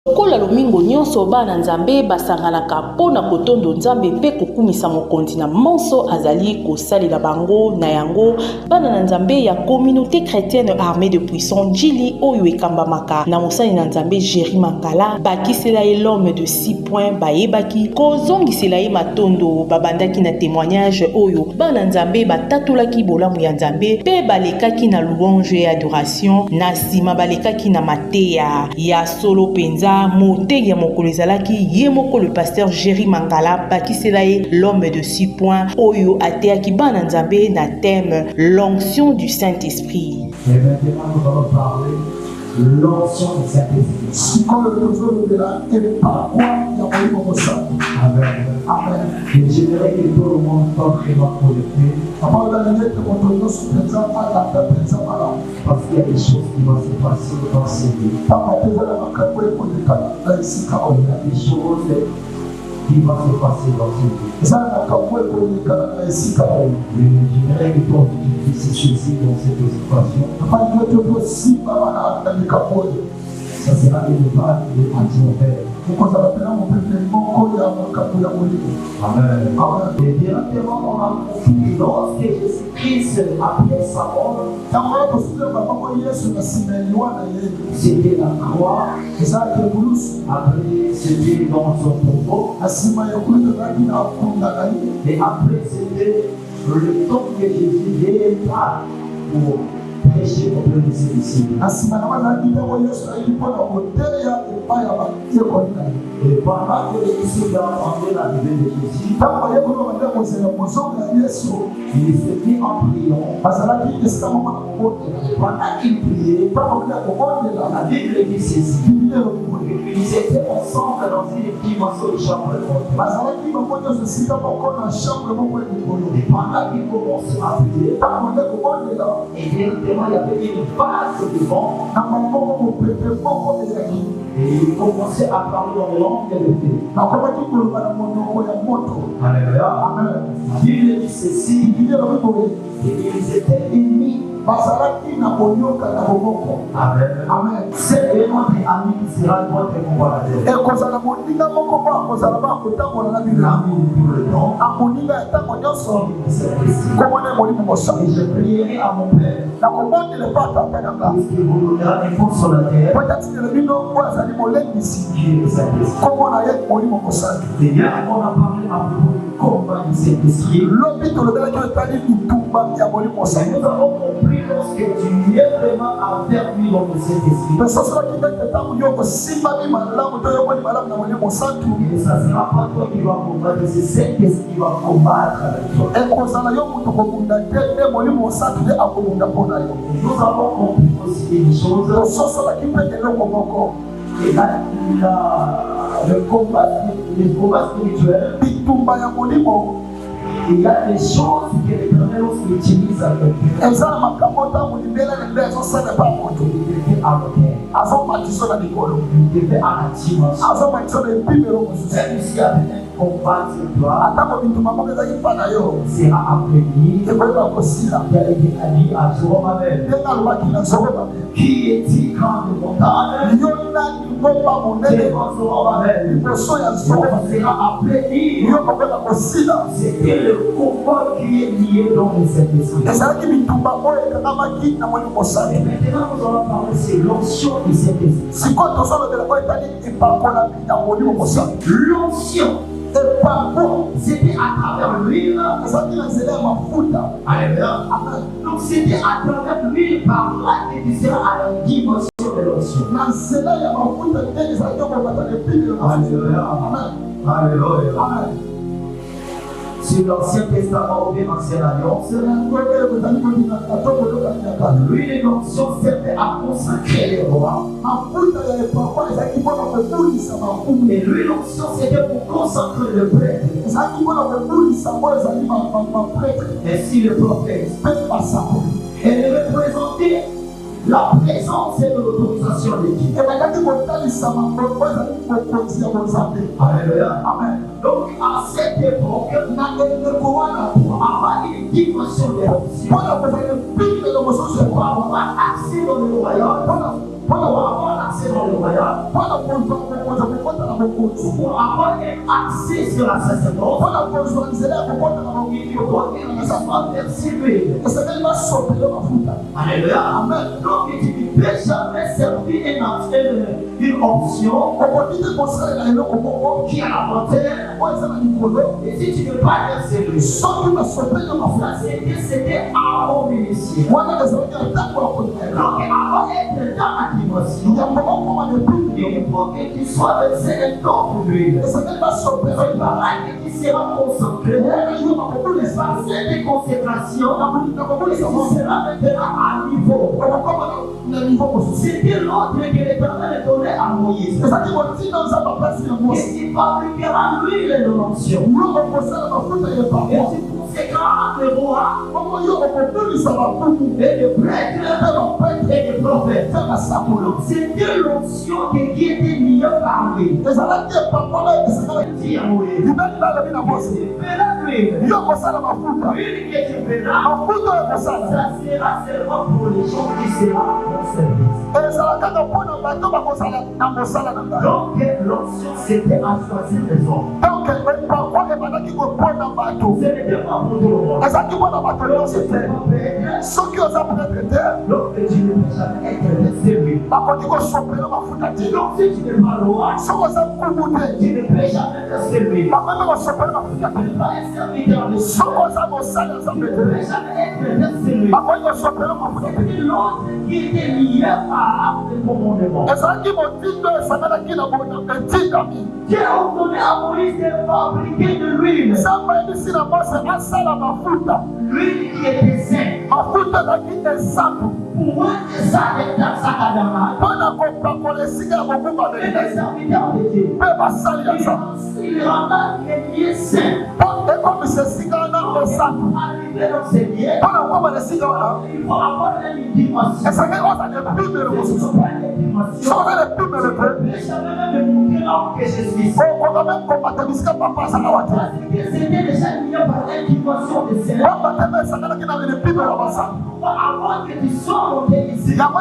Kola lomingo nyonso bana nzambe basanganaka pona kotondo nzambe pe kokumisa mokonzi na monso azali kosalela bango na yango bana na nzambe ya communauté chrétienne armée de puissant Jili oyo ekambamaka na mosali na nzambe Jerry Mangala bakisela ye l'homme de 6 points bayebaki kozongisela ye matondo babandaki na témoignage oyo bana nzambe batatolaki bolamu ya nzambe pe balekaki na louange et adoration na sima balekaki na mateya ya solo penza mote ya mokolo ezalaki ye moko le pasteur Jerry Mangala bakisela ye l'homme de 6 points oyo ateaki bana nzambe na thème l'onction du Saint-Esprit. Et maintenant nous allons parler de l'onction du Saint-Esprit. Amen. Amen. Et j'aimerais que tout le monde soit vraiment connecté. Parce qu'il y a des choses qui vont se passer dans ces vies. Il y a des choses qui vont se passer dans ces vies. J'aimerais que toi tu puisses saisir dans cette situation. Ça sera une vague de anti-opère. Amen. Et directement on a compris lorsque Jésus-Christ après sa mort, c'était la croix, après c'était dans son tombeau, et après c'était le temps que Jésus est là pour prêcher auprès de ses disciples. Et pendant que les disciples entendaient l'arrivée de Jésus, il s'est mis en priant. Pendant qu'il priait, la Bible dit ceci. Ils étaient ensemble dans une dimension de chambre de et pendant qu'ils commençaient à prier, et directement il y avait une vague de vent. Et il commençait à parler dans les langues de Dieu. Alléluia. La Bible dit ceci. Et ils étaient unis. Amen. Amen. C'est notre ami qui sera notre comparateur. Et je prierai à mon Père. Puisqu'il vous donnera des forces sur la terre. Et bien, on a parlé à propos du combat du Saint-Esprit. Nous avons compris lorsque tu es vraiment affermi dans le Saint-Esprit. Et ça ne sera pas toi qui vas combattre, c'est Saint-Esprit qui va combattre avec toi. Nous avons compris aussi une chose. Et là, le combat spirituel. Il y a des choses que l'Éternel utilise avec Dieu. Il était il devait à la dimension. Même s'il y avait un combat sur toi, c'est à appeler. Il a été dit à Zorobabel, qui est-il grand de montagne? Devant Zorobabel, on sera appelé. C'était le combat qui est lié dans le Saint-Esprit. Et maintenant nous allons parler de l'onction du Saint-Esprit. L'onction, c'était à travers l'huile. Donc c'était à travers l'huile par là que tu seras à la dimension de l'onction. Alléluia. Alléluia. Sur l'Ancien Testament ou bien l'Ancienne Alliance, l'huile et l'onction servaient à consacrer les rois. Et l'huile et l'onction c'était pour consacrer le prêtre. Ainsi le prophète. Elle représentait la présence et l'autorisation de Dieu. Alléluia. Amen. Donc à cette époque, avoir une dimension de l'onction, pour avoir accès dans le royaume, pour avoir accès dans le royaume, pour avoir un accès sur la sacerdoce, il faut qu'il soit percévé. Alléluia. Amen. Donc tu ne peux jamais servir une option qui a l'avantage. Et si tu ne veux pas être servi, c'était avant ministère. Donc avant d'être dans la dimension, il faut que tu sois versé un temps pour lui. C'est pareil que tu seras concentré. Par cette consécration, tu seras maintenant à niveau. C'était l'ordre que l'Éternel donnait à Moïse. Et il fabriquera l'huile de l'onction. Et tu consécreras le roi et le prêtre et le prophète. C'était l'onction qui était liée par lui. Dis à Moïse, tu verras l'huile. L'huile que tu verras, ça sera seulement pour les gens qui seront en service. Donc l'onction c'était à choisir les hommes. Ce n'était pas pour tout le monde. Donc tu ne peux jamais être servi. Donc si tu n'es pas roi, tu ne peux jamais te servir. Tu ne peux pas être serviteur de Dieu. Tu ne peux jamais être servi. C'était l'autre qui était lié à le commandement. Dieu a ordonné à Moïse de fabriquer de l'huile. L'huile qui était sainte. Pour moi, c'est ça dans sa cadavre. Les serviteurs de Dieu. Il rendra les lieux saints. Arriver dans ces lieux, il faut avoir une dimension. Je savais même montrer là que je suis. Parce que c'était déjà lié par une dimension de Seigneur. Avant que tu sois monté ici, avant que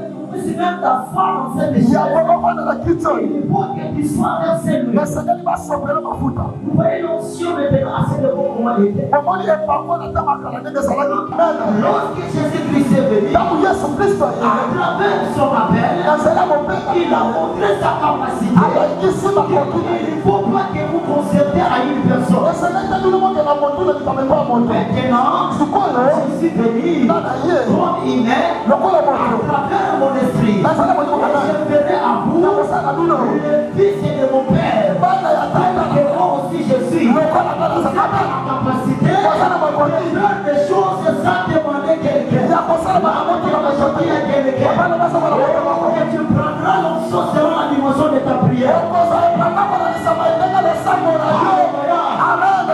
tu puisses mettre ta foi dans cette échelle, il faut que tu sois versé lui. Vous voyez l'onction maintenant assez de bon comment il était. Lorsque Jésus-Christ est venu, à travers son appel, il a montré sa capacité. Il ne faut pas que vous concertez à une personne. Maintenant, je suis venu comme il est, à travers mon esprit. Je ferai à vous le fils de mon père. Et moi aussi je suis. Vous avez la capacité de faire des choses sans demander quelqu'un. Et tu prendras l'onction selon la dimension de ta prière. Amen.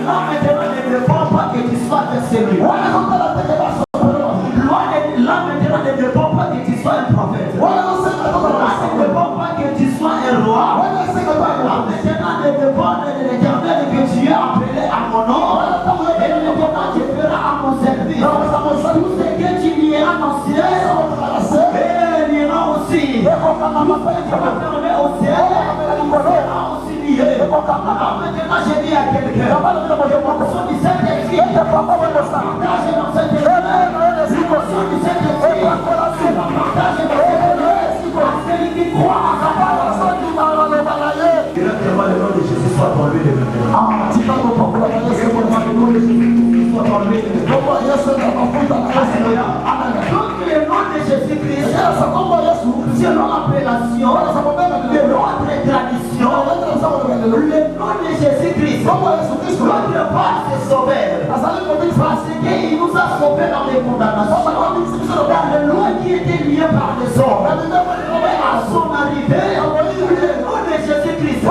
Là maintenant ne dépend pas que tu sois versé lui. Là maintenant ne dépend pas que tu sois un prophète. Là ne dépend pas que tu sois un roi. Maintenant ne dépend de l'Éternel que tu es appelé à mon nom. Et maintenant tu feras à mon service. Tout ce que tu lui as annoncé, il ira aussi. Tu vas fermer au ciel, il sera aussi lié. Maintenant je dis à quelqu'un, l'onction du Saint-Esprit, partage dans cette église. L'onction du Saint-Esprit, partage dans cette église. Celui qui croit à sa parole. Directement le nom de Jésus soit dans lui de maintenant. Donc le nom de Jésus-Christ, selon l'appellation de notre tradition, le nom de Jésus-Christ, notre part c'est sauveur. Parce qu'il nous a sauvés dans les condamnations, dans le loi qui était lié par les hommes. À son arrivée, le nom de Jésus-Christ,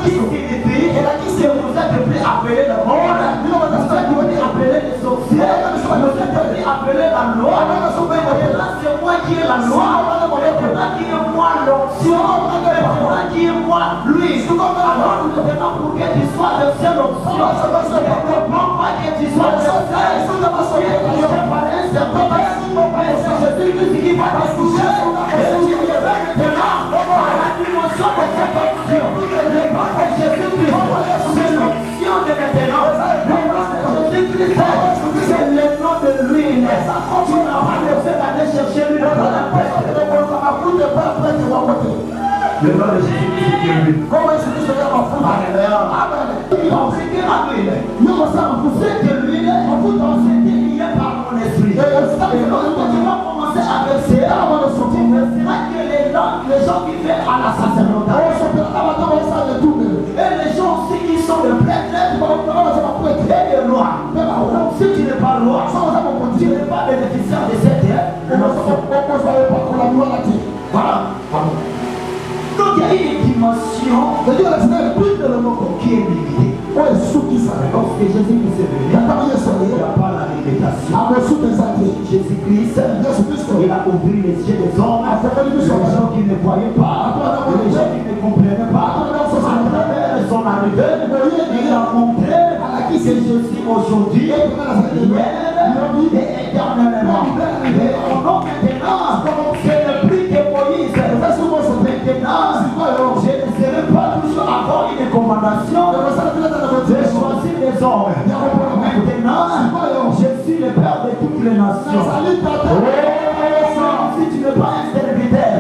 qui signifie que vous êtes appelés à appeler le monde, vous êtes appelés à appeler les sorciers, vous êtes appelés à appeler la loi. Et là c'est moi qui ai la loi, maintenant qui est moi l'onction, maintenant qui est moi lui. Alors nous demandons pour que tu sois le seul option. Ne demande pas que tu sois le seul. Tu es par un service, mais c'est Jésus-Christ qui va te toucher. Et tu reviens maintenant à la dimension de cette onction. Le nom de Jésus-Christ, c'est l'onction de maintenant. Le nom de Jésus-Christ, c'est le nom de l'huile. Tu n'as pas besoin d'aller chercher l'huile dans la paix. Le nom de Jésus-Christ est l'huile. Comment est-ce que tu fais ma foule? Amen. C'est que l'huile, on vous danse lié par mon esprit. Et lorsque tu vas commencer à verser, tu verseras que les gens qui viennent à la sacerdotat. Et les gens aussi qui sont de prêtres et de rois. Donc si tu n'es pas roi, tu n'es pas bénéficiaire de cette terre. Voilà. Donc il y a une dimension qui est limitée. Lorsque Jésus-Christ est venu, il n'y a pas la limitation. Jésus-Christ, il a ouvert les yeux des hommes, les gens qui ne voyaient pas, les gens qui ne comprenaient pas. À travers son arrivée, il a montré que Jésus aujourd'hui, hier et éternellement. Et on a maintenant, c'est le prix de Moïse. Maintenant, je ne serai pas toujours avoir une commandation de choisir les hommes. Maintenant, je suis le Père de toutes les nations. Si tu ne veux pas un serviteur,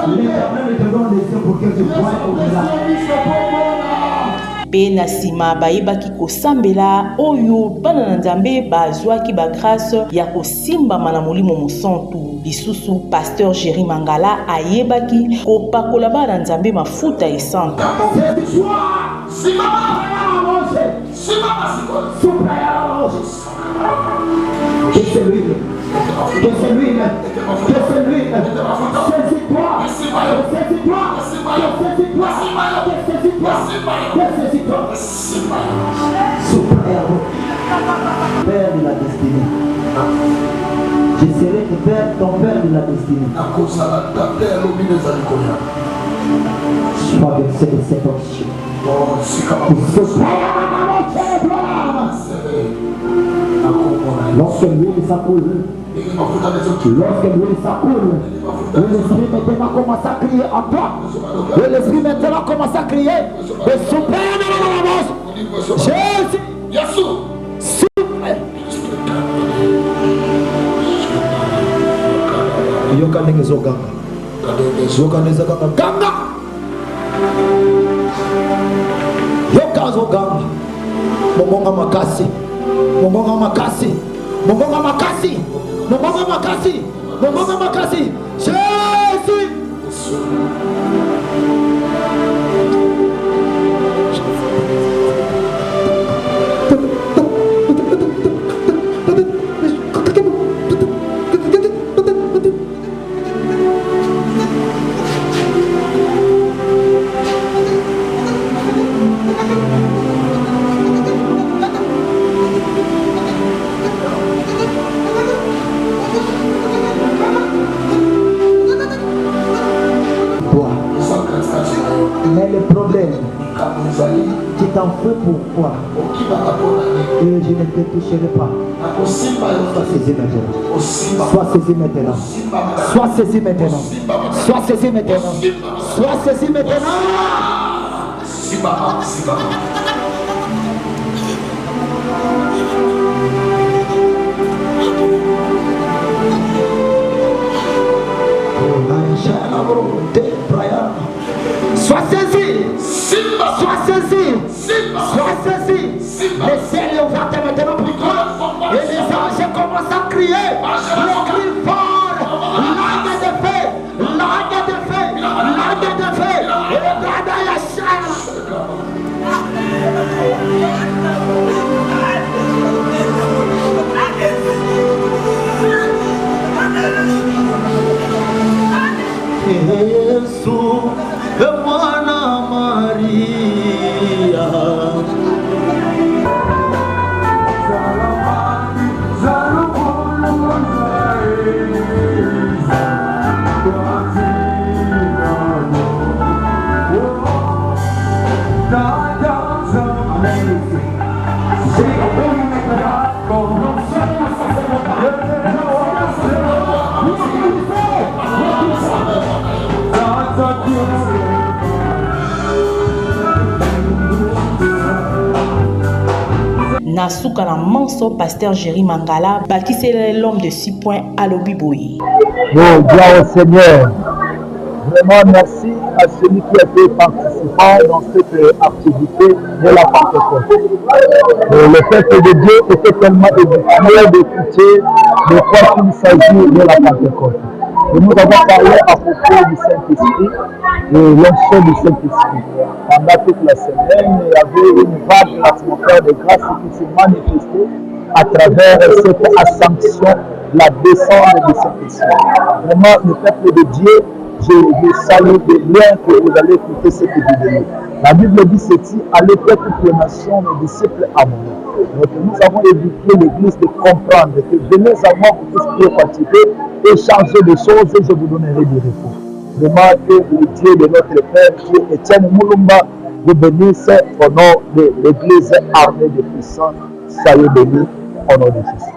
l'Éternel te donne les yeux pour que tu vois au-delà. Pe na sima bayebaki kosambela oyo bana na Nzambe bazwaki bagrâce ya kosimbama na molimo mosantu. Lisusu pasteur Jerry Mangala ayebaki kopakola bana na Nzambe mafuta esante. Père de la destinée. Je serai ton père de la destinée. Sois versé de cette onction. Lorsque l'huile s'accoule, l'esprit maintenant commence à crier en toi. Et l'esprit maintenant commence à crier le suprême de la Jésus. Yoka ndenge zoganga. Yoka ndenge zoganga. Ganga. Yoka zoganga. Mongonga makasi. Mongonga makasi. Mongonga makasi. Mongonga makasi. Mongonga makasi. Jésus. Mais le problème qui t'en fait pourquoi et je ne te toucherai pas. Sois saisi maintenant. Sois saisi maintenant. Sois saisi maintenant. Sois saisi maintenant. Sois saisi maintenant. Sois saisi. Sois saisi. Sois saisi. Les ciels ouverts maintenant pour toi. Et les anges commencent à crier. Le cri fort. Langue de feu. Langue de feu. Langue de feu. Et le bras la chair. Yesu, Mwana Maria. Da Nasuka na Manso, pasteur Jerry Mangala, bâtissez l'homme de 6 points à l'Obiboui. Oh, gloire au Seigneur. Vraiment merci à celui qui a été participant dans cette activité de la Pentecôte. Le peuple de Dieu était tellement éduqué d'écouter de quoi il s'agit de la Pentecôte. Et nous avons parlé à propos du Saint-Esprit et l'onction du Saint-Esprit. Pendant toute la semaine, il y avait une vague atmosphère de grâce qui s'est manifestée à travers cette ascension, la descente du Saint-Esprit. Vraiment, le peuple de Dieu, je salue de loin que vous allez écouter cette vidéo. La Bible dit ceci, allez faire toutes les nations, mes disciples à moi. Donc nous avons éduqué l'Église de comprendre que venez à moi pour tous qui êtes fatigués et chargés de choses et je vous donnerai du repos. Vraiment que le Dieu de notre Père, Dieu Étienne Moulumba, vous bénisse au nom de l'Église armée de puissants. Soyez bénis au nom de Jésus.